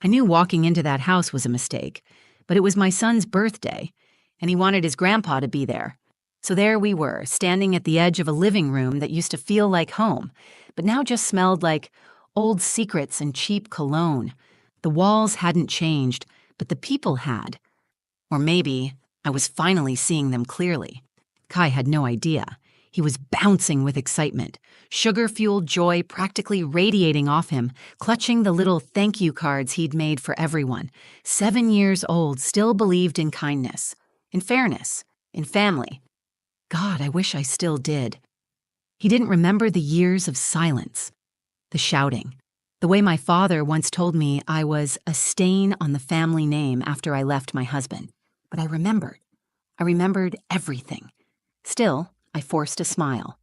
I knew walking into that house was a mistake, but it was my son's birthday, and he wanted his grandpa to be there. So there we were, standing at the edge of a living room that used to feel like home, but now just smelled like old secrets and cheap cologne. The walls hadn't changed, but the people had. Or maybe I was finally seeing them clearly. Kai had no idea. He was bouncing with excitement, sugar-fueled joy practically radiating off him, clutching the little thank you cards he'd made for everyone. 7 years old, still believed in kindness, in fairness, in family. God, I wish I still did. He didn't remember the years of silence, the shouting, the way my father once told me I was a stain on the family name after I left my husband. But I remembered. I remembered everything. Still, I forced a smile.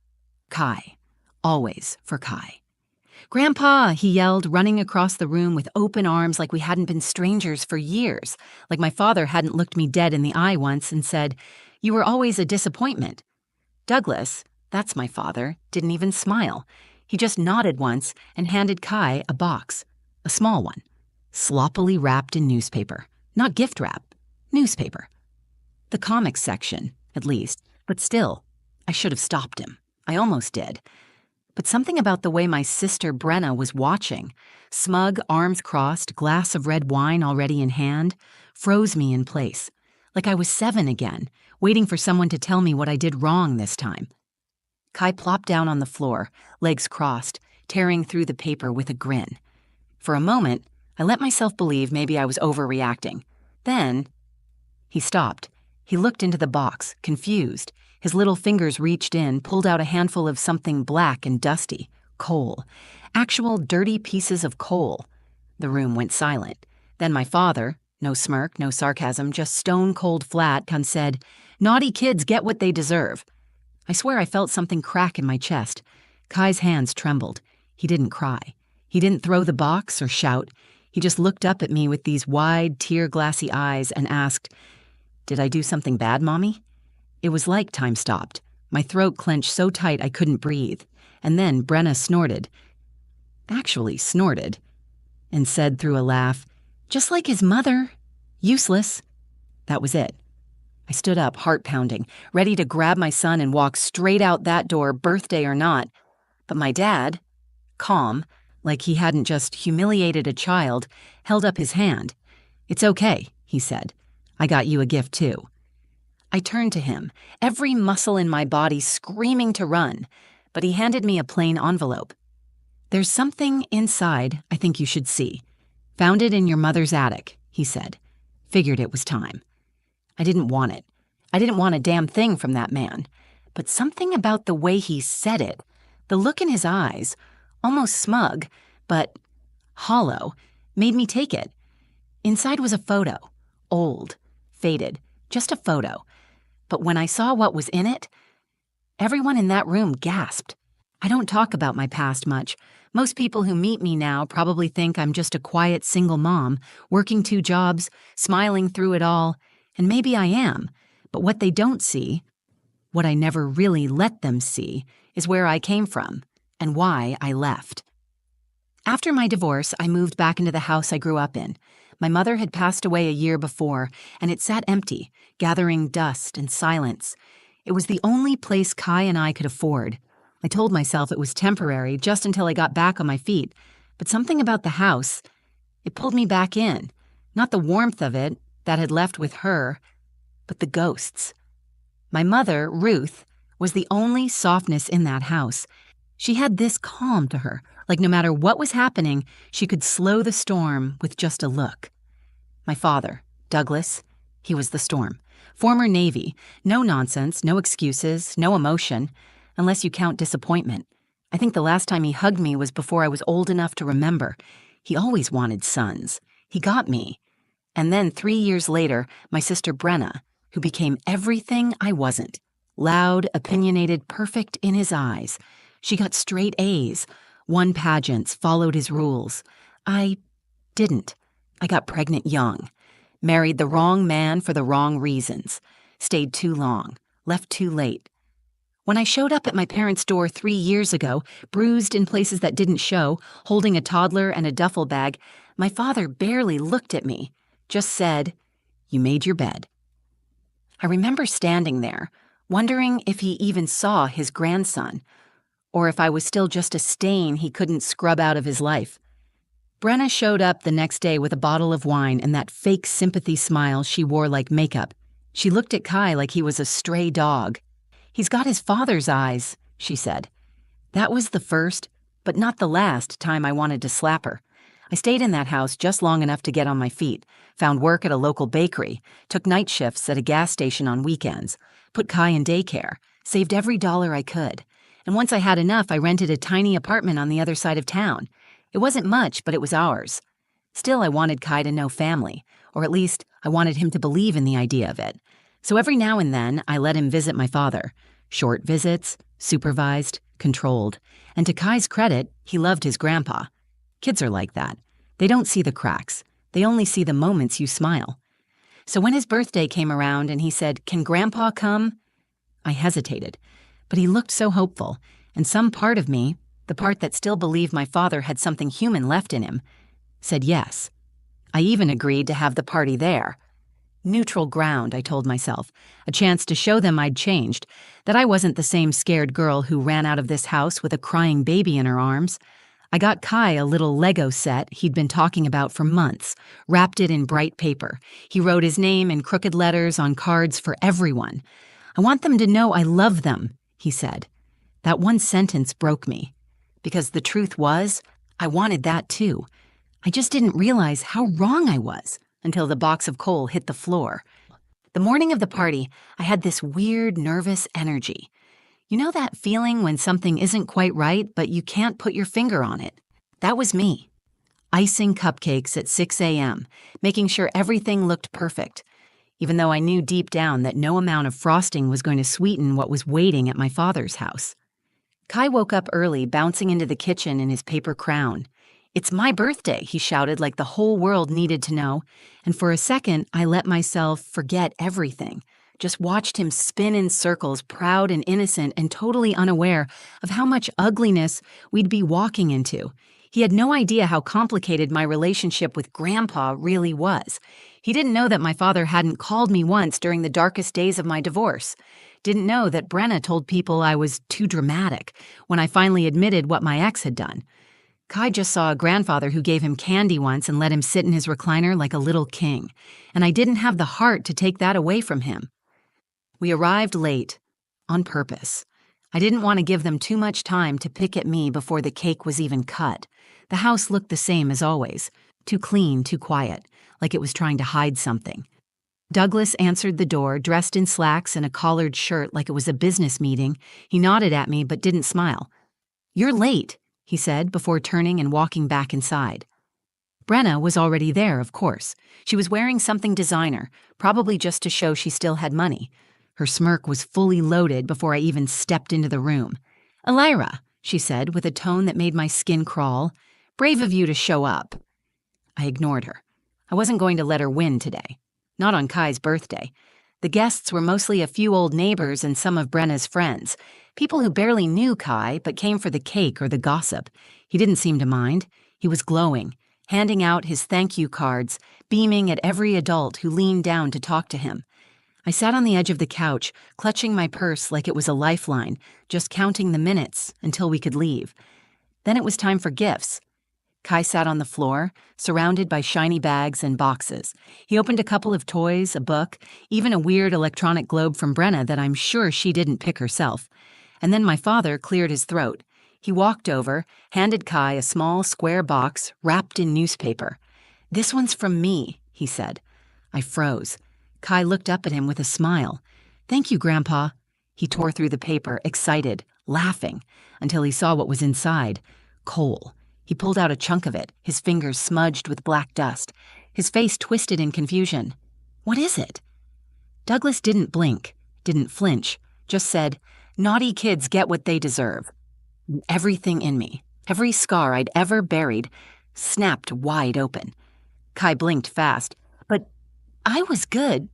Kai. Always for Kai. "Grandpa," he yelled, running across the room with open arms like we hadn't been strangers for years, like my father hadn't looked me dead in the eye once and said, "You were always a disappointment." Douglas, that's my father, didn't even smile. He just nodded once and handed Kai a box, a small one, sloppily wrapped in newspaper. Not gift wrap, newspaper. The comics section, at least, but still, I should have stopped him. I almost did. But something about the way my sister Brenna was watching, smug, arms crossed, glass of red wine already in hand, froze me in place, like I was 7 again, waiting for someone to tell me what I did wrong this time. Kai plopped down on the floor, legs crossed, tearing through the paper with a grin. For a moment, I let myself believe maybe I was overreacting. Then, he stopped. He looked into the box, confused. His little fingers reached in, pulled out a handful of something black and dusty. Coal. Actual dirty pieces of coal. The room went silent. Then my father, no smirk, no sarcasm, just stone-cold flat, said, "Naughty kids get what they deserve." I swear I felt something crack in my chest. Kai's hands trembled. He didn't cry. He didn't throw the box or shout. He just looked up at me with these wide, tear-glassy eyes and asked, "Did I do something bad, Mommy?" It was like time stopped. My throat clenched so tight I couldn't breathe. And then Brenna snorted. Actually snorted. And said through a laugh, "Just like his mother. Useless." That was it. I stood up, heart pounding, ready to grab my son and walk straight out that door, birthday or not. But my dad, calm, like he hadn't just humiliated a child, held up his hand. "It's okay," he said. "I got you a gift too." I turned to him, every muscle in my body screaming to run, but he handed me a plain envelope. "There's something inside I think you should see. Found it in your mother's attic," he said. Figured it was time. I didn't want it. I didn't want a damn thing from that man. But something about the way he said it, the look in his eyes, almost smug, but hollow, made me take it. Inside was a photo. Old, faded, just a photo. But when I saw what was in it, everyone in that room gasped. I don't talk about my past much. Most people who meet me now probably think I'm just a quiet single mom, working 2 jobs, smiling through it all, and maybe I am. But what they don't see, what I never really let them see, is where I came from and why I left. After my divorce, I moved back into the house I grew up in. My mother had passed away a year before, and it sat empty, gathering dust and silence. It was the only place Kai and I could afford. I told myself it was temporary, just until I got back on my feet. But something about the house, it pulled me back in. Not the warmth of it, that had left with her, but the ghosts. My mother, Ruth, was the only softness in that house. She had this calm to her, like no matter what was happening, she could slow the storm with just a look. My father, Douglas, he was the storm. Former Navy, no nonsense, no excuses, no emotion, unless you count disappointment. I think the last time he hugged me was before I was old enough to remember. He always wanted sons. He got me. And then 3 years later, my sister Brenna, who became everything I wasn't. Loud, opinionated, perfect in his eyes. She got straight A's, won pageants, followed his rules. I didn't. I got pregnant young. Married the wrong man for the wrong reasons. Stayed too long. Left too late. When I showed up at my parents' door 3 years ago, bruised in places that didn't show, holding a toddler and a duffel bag, My father barely looked at me, just said, "You made your bed." I remember standing there, wondering if he even saw his grandson, or if I was still just a stain he couldn't scrub out of his life. Brenna showed up the next day with a bottle of wine and that fake sympathy smile she wore like makeup. She looked at Kai like he was a stray dog. "He's got his father's eyes," she said. That was the first, but not the last, time I wanted to slap her. I stayed in that house just long enough to get on my feet, found work at a local bakery, took night shifts at a gas station on weekends, put Kai in daycare, saved every dollar I could. And once I had enough, I rented a tiny apartment on the other side of town. It wasn't much, but it was ours. Still, I wanted Kai to know family, or at least I wanted him to believe in the idea of it. So every now and then, I let him visit my father. Short visits, supervised, controlled. And to Kai's credit, he loved his grandpa. Kids are like that. They don't see the cracks. They only see the moments you smile. So when his birthday came around and he said, "Can Grandpa come?" I hesitated. But he looked so hopeful, and some part of me, the part that still believed my father had something human left in him, said yes. I even agreed to have the party there. Neutral ground, I told myself, a chance to show them I'd changed, that I wasn't the same scared girl who ran out of this house with a crying baby in her arms. I got Kai a little Lego set he'd been talking about for months, wrapped it in bright paper. He wrote his name in crooked letters on cards for everyone. "I want them to know I love them," he said. That one sentence broke me. Because the truth was, I wanted that too. I just didn't realize how wrong I was until the box of coal hit the floor. The morning of the party, I had this weird, nervous energy. You know that feeling when something isn't quite right, but you can't put your finger on it? That was me. Icing cupcakes at 6 a.m., making sure everything looked perfect, even though I knew deep down that no amount of frosting was going to sweeten what was waiting at my father's house. Kai woke up early, bouncing into the kitchen in his paper crown. "It's my birthday," he shouted like the whole world needed to know, and for a second I let myself forget everything. Just watched him spin in circles, proud and innocent and totally unaware of how much ugliness we'd be walking into. He had no idea how complicated my relationship with Grandpa really was. He didn't know that my father hadn't called me once during the darkest days of my divorce. Didn't know that Brenna told people I was too dramatic when I finally admitted what my ex had done. Kai just saw a grandfather who gave him candy once and let him sit in his recliner like a little king, and I didn't have the heart to take that away from him. We arrived late, on purpose. I didn't want to give them too much time to pick at me before the cake was even cut. The house looked the same as always, too clean, too quiet, like it was trying to hide something. Douglas answered the door, dressed in slacks and a collared shirt like it was a business meeting. He nodded at me but didn't smile. "You're late," he said before turning and walking back inside. Brenna was already there, of course. She was wearing something designer, probably just to show she still had money. Her smirk was fully loaded before I even stepped into the room. "Elira," she said with a tone that made my skin crawl, "brave of you to show up." I ignored her. I wasn't going to let her win today. Not on Kai's birthday. The guests were mostly a few old neighbors and some of Brenna's friends, people who barely knew Kai but came for the cake or the gossip. He didn't seem to mind. He was glowing, handing out his thank you cards, beaming at every adult who leaned down to talk to him. I sat on the edge of the couch, clutching my purse like it was a lifeline, just counting the minutes until we could leave. Then it was time for gifts. Kai sat on the floor, surrounded by shiny bags and boxes. He opened a couple of toys, a book, even a weird electronic globe from Brenna that I'm sure she didn't pick herself. And then my father cleared his throat. He walked over, handed Kai a small square box wrapped in newspaper. "This one's from me," he said. I froze. Kai looked up at him with a smile. "Thank you, Grandpa." He tore through the paper, excited, laughing, until he saw what was inside. Coal. He pulled out a chunk of it, his fingers smudged with black dust, his face twisted in confusion. "What is it?" Douglas didn't blink, didn't flinch, just said, "Naughty kids get what they deserve." Everything in me, every scar I'd ever buried, snapped wide open. Kai blinked fast. "But I was good."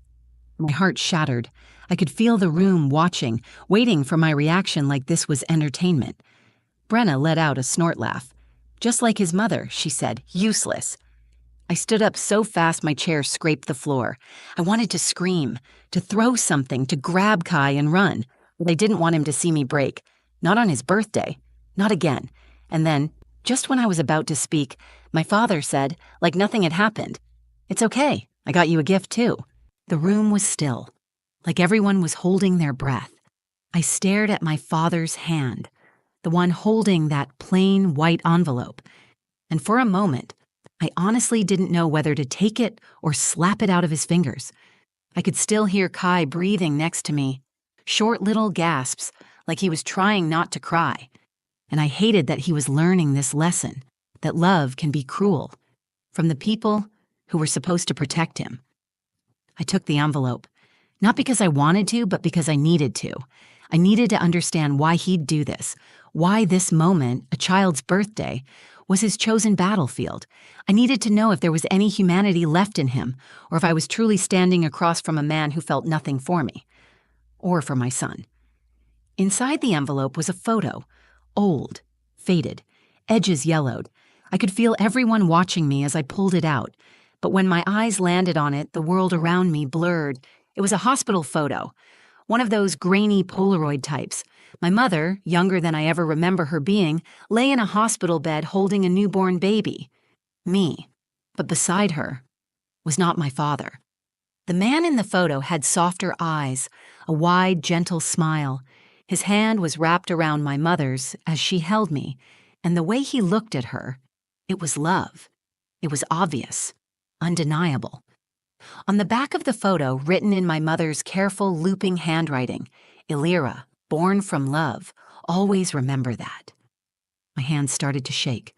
My heart shattered. I could feel the room watching, waiting for my reaction like this was entertainment. Brenna let out a snort laugh. "Just like his mother," she said. "Useless." I stood up so fast my chair scraped the floor. I wanted to scream, to throw something, to grab Kai and run, but I didn't want him to see me break. Not on his birthday. Not again. And then, just when I was about to speak, my father said, like nothing had happened, "It's okay. I got you a gift too." The room was still, like everyone was holding their breath. I stared at my father's hand, the one holding that plain white envelope, and for a moment, I honestly didn't know whether to take it or slap it out of his fingers. I could still hear Kai breathing next to me, short little gasps, like he was trying not to cry. And I hated that he was learning this lesson, that love can be cruel, from the people who were supposed to protect him. I took the envelope, not because I wanted to, but because I needed to. I needed to understand why he'd do this, why this moment, a child's birthday, was his chosen battlefield. I needed to know if there was any humanity left in him, or if I was truly standing across from a man who felt nothing for me, or for my son. Inside the envelope was a photo, old, faded, edges yellowed. I could feel everyone watching me as I pulled it out, but when my eyes landed on it, the world around me blurred. It was a hospital photo, one of those grainy Polaroid types. My mother, younger than I ever remember her being, lay in a hospital bed holding a newborn baby. Me. But beside her was not my father. The man in the photo had softer eyes, a wide, gentle smile. His hand was wrapped around my mother's as she held me, and the way he looked at her, it was love. It was obvious, undeniable. On the back of the photo, written in my mother's careful, looping handwriting, "Illyra, born from love, always remember that." My hands started to shake.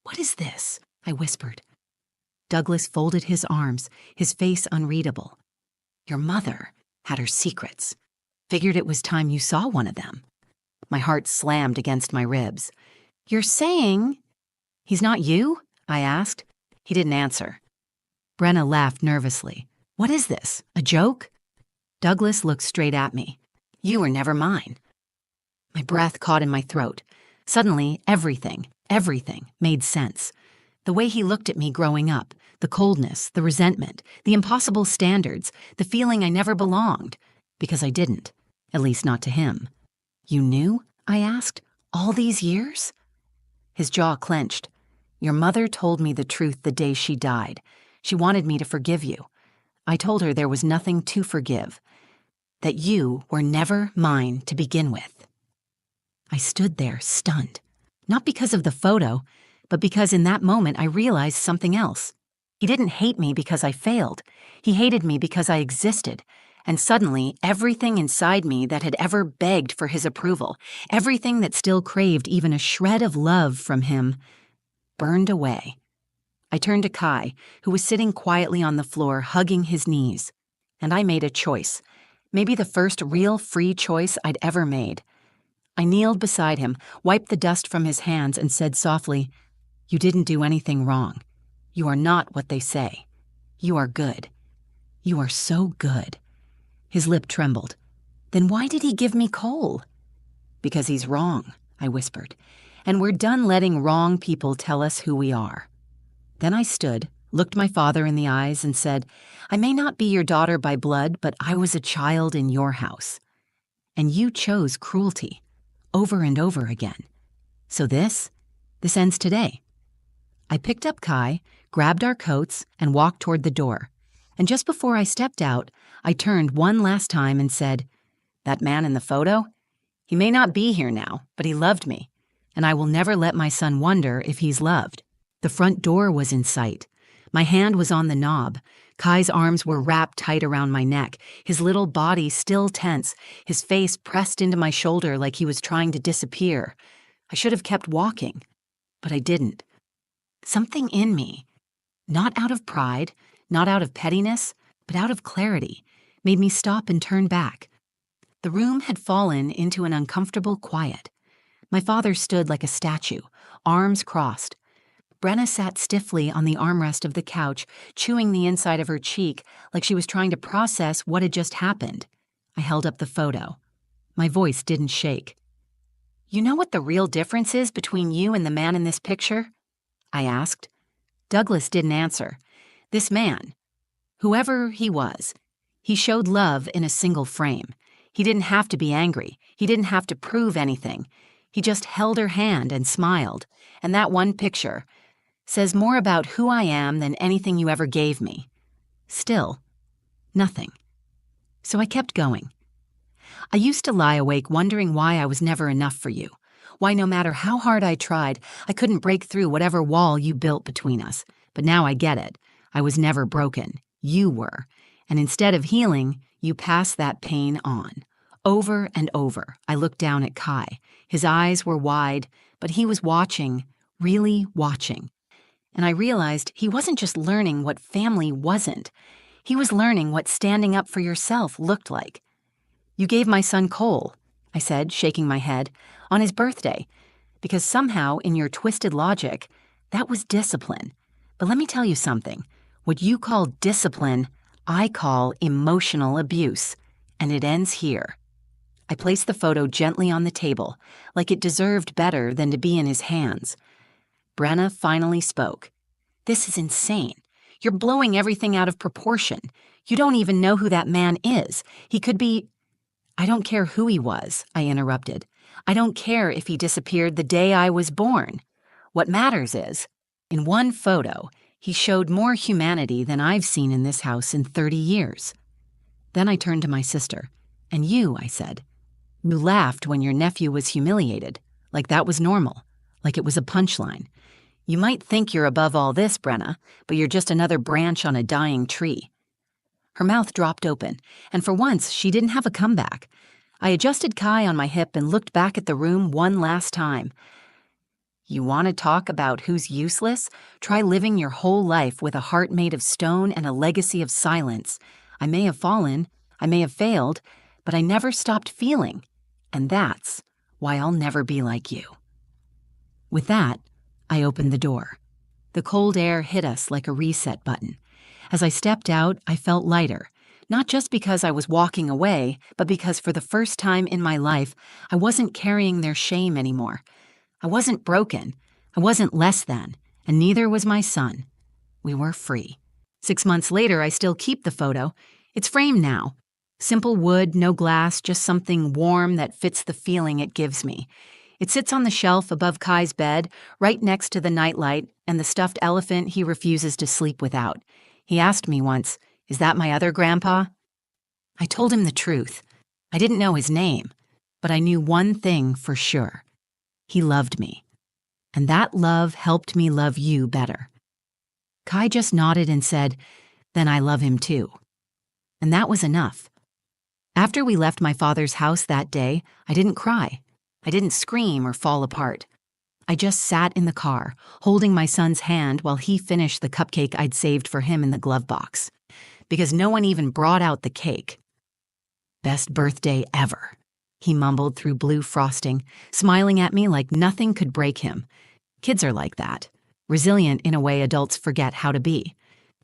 "What is this?" I whispered. Douglas folded his arms, his face unreadable. "Your mother had her secrets. Figured it was time you saw one of them." My heart slammed against my ribs. "You're saying he's not you?" I asked. He didn't answer. Brenna laughed nervously. "What is this, a joke?" Douglas looked straight at me. "You were never mine." My breath caught in my throat. Suddenly, everything made sense. The way he looked at me growing up, the coldness, the resentment, the impossible standards, the feeling I never belonged. Because I didn't, at least not to him. "You knew?" I asked. "All these years?" His jaw clenched. "Your mother told me the truth the day she died. She wanted me to forgive you. I told her there was nothing to forgive, that you were never mine to begin with." I stood there, stunned. Not because of the photo, but because in that moment I realized something else. He didn't hate me because I failed. He hated me because I existed. And suddenly, everything inside me that had ever begged for his approval, everything that still craved even a shred of love from him, burned away. I turned to Kai, who was sitting quietly on the floor, hugging his knees. And I made a choice. Maybe the first real free choice I'd ever made. I kneeled beside him, wiped the dust from his hands, and said softly, "You didn't do anything wrong. You are not what they say. You are good. You are so good." His lip trembled. "Then why did he give me coal?" "Because he's wrong," I whispered. "And we're done letting wrong people tell us who we are." Then I stood, looked my father in the eyes, and said, "I may not be your daughter by blood, but I was a child in your house. And you chose cruelty, over and over again. So this ends today." I picked up Kai, grabbed our coats, and walked toward the door. And just before I stepped out, I turned one last time and said, "That man in the photo? He may not be here now, but he loved me. And I will never let my son wonder if he's loved." The front door was in sight. My hand was on the knob. Kai's arms were wrapped tight around my neck, his little body still tense, his face pressed into my shoulder like he was trying to disappear. I should have kept walking, but I didn't. Something in me, not out of pride, not out of pettiness, but out of clarity, made me stop and turn back. The room had fallen into an uncomfortable quiet. My father stood like a statue, arms crossed. Brenna sat stiffly on the armrest of the couch, chewing the inside of her cheek like she was trying to process what had just happened. I held up the photo. My voice didn't shake. "You know what the real difference is between you and the man in this picture?" I asked. Douglas didn't answer. This man, whoever he was, he showed love in a single frame. He didn't have to be angry. He didn't have to prove anything. He just held her hand and smiled. And that one picture says more about who I am than anything you ever gave me. Still, nothing. So I kept going. I used to lie awake wondering why I was never enough for you. Why no matter how hard I tried, I couldn't break through whatever wall you built between us. But now I get it. I was never broken. You were. And instead of healing, you passed that pain on. Over and over, I looked down at Kai. His eyes were wide, but he was watching, really watching. And I realized he wasn't just learning what family wasn't. He was learning what standing up for yourself looked like. You gave my son Cole, I said, shaking my head, on his birthday, because somehow, in your twisted logic, that was discipline. But let me tell you something. What you call discipline, I call emotional abuse, and it ends here. I placed the photo gently on the table, like it deserved better than to be in his hands. Brenna finally spoke. This is insane. You're blowing everything out of proportion. You don't even know who that man is. He could be... I don't care who he was, I interrupted. I don't care if he disappeared the day I was born. What matters is, in one photo, he showed more humanity than I've seen in this house in 30 years. Then I turned to my sister. And you, I said. You laughed when your nephew was humiliated, like that was normal, like it was a punchline. You might think you're above all this, Brenna, but you're just another branch on a dying tree. Her mouth dropped open, and for once she didn't have a comeback. I adjusted Kai on my hip and looked back at the room one last time. You want to talk about who's useless? Try living your whole life with a heart made of stone and a legacy of silence. I may have fallen, I may have failed, but I never stopped feeling, and that's why I'll never be like you. With that, I opened the door. The cold air hit us like a reset button. As I stepped out, I felt lighter, not just because I was walking away, but because for the first time in my life, I wasn't carrying their shame anymore. I wasn't broken, I wasn't less than, and neither was my son. We were free. 6 months later, I still keep the photo. It's framed now. Simple wood, no glass, just something warm that fits the feeling it gives me. It sits on the shelf above Kai's bed, right next to the nightlight and the stuffed elephant he refuses to sleep without. He asked me once, "Is that my other grandpa?" I told him the truth. I didn't know his name, but I knew one thing for sure. He loved me. And that love helped me love you better. Kai just nodded and said, "Then I love him too." And that was enough. After we left my father's house that day, I didn't cry. I didn't scream or fall apart. I just sat in the car, holding my son's hand while he finished the cupcake I'd saved for him in the glove box. Because no one even brought out the cake. "Best birthday ever," he mumbled through blue frosting, smiling at me like nothing could break him. Kids are like that, resilient in a way adults forget how to be.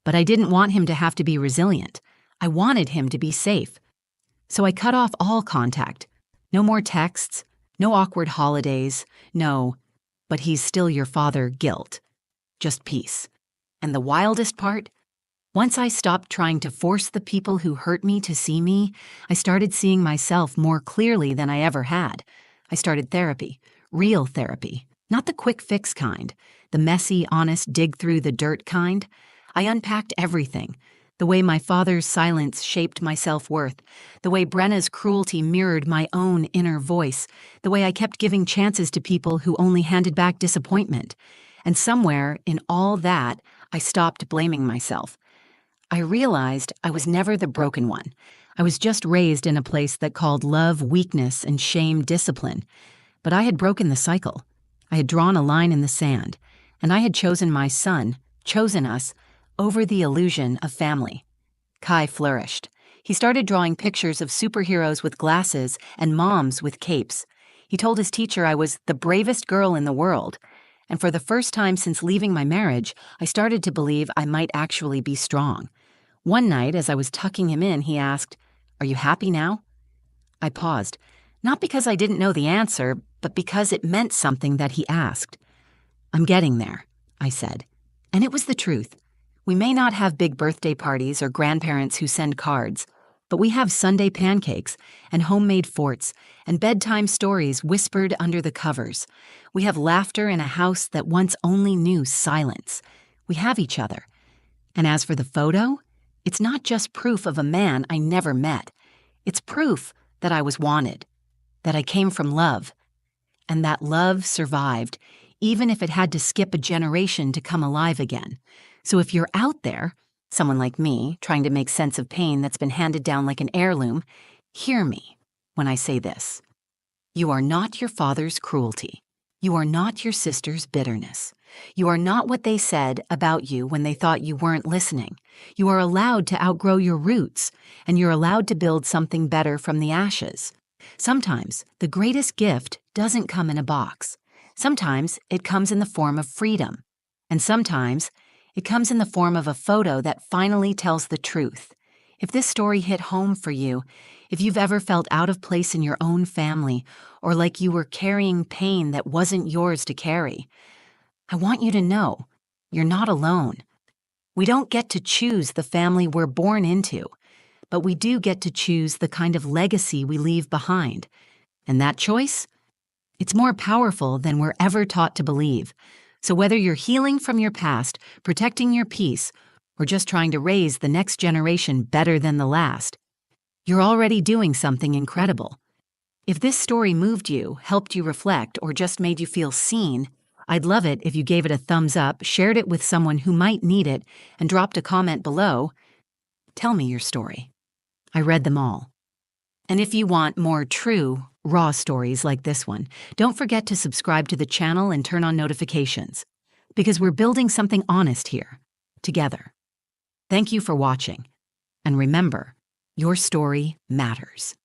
But I didn't want him to have to be resilient. I wanted him to be safe. So I cut off all contact. No more texts, no awkward holidays, no, "but he's still your father" guilt. Just peace. And the wildest part? Once I stopped trying to force the people who hurt me to see me, I started seeing myself more clearly than I ever had. I started therapy, real therapy, not the quick fix kind, the messy, honest, dig through the dirt kind. I unpacked everything. The way my father's silence shaped my self-worth, the way Brenna's cruelty mirrored my own inner voice, the way I kept giving chances to people who only handed back disappointment. And somewhere in all that, I stopped blaming myself. I realized I was never the broken one. I was just raised in a place that called love weakness and shame discipline. But I had broken the cycle. I had drawn a line in the sand, and I had chosen my son, chosen us, over the illusion of family. Kai flourished. He started drawing pictures of superheroes with glasses and moms with capes. He told his teacher I was the bravest girl in the world. And for the first time since leaving my marriage, I started to believe I might actually be strong. One night, as I was tucking him in, he asked, "Are you happy now?" I paused, not because I didn't know the answer, but because it meant something that he asked. "I'm getting there," I said. And it was the truth. We may not have big birthday parties or grandparents who send cards, but we have Sunday pancakes and homemade forts and bedtime stories whispered under the covers. We have laughter in a house that once only knew silence. We have each other. And as for the photo, it's not just proof of a man I never met. It's proof that I was wanted, that I came from love, and that love survived, even if it had to skip a generation to come alive again. So if you're out there, someone like me, trying to make sense of pain that's been handed down like an heirloom, hear me when I say this. You are not your father's cruelty. You are not your sister's bitterness. You are not what they said about you when they thought you weren't listening. You are allowed to outgrow your roots, and you're allowed to build something better from the ashes. Sometimes the greatest gift doesn't come in a box. Sometimes it comes in the form of freedom. And sometimes it comes in the form of a photo that finally tells the truth. If this story hit home for you, if you've ever felt out of place in your own family, or like you were carrying pain that wasn't yours to carry, I want you to know you're not alone. We don't get to choose the family we're born into, but we do get to choose the kind of legacy we leave behind. And that choice? It's more powerful than we're ever taught to believe. So whether you're healing from your past, protecting your peace, or just trying to raise the next generation better than the last, you're already doing something incredible. If this story moved you, helped you reflect, or just made you feel seen, I'd love it if you gave it a thumbs up, shared it with someone who might need it, and dropped a comment below. Tell me your story. I read them all. And if you want more true, raw stories like this one, don't forget to subscribe to the channel and turn on notifications, because we're building something honest here, together. Thank you for watching. And remember, your story matters.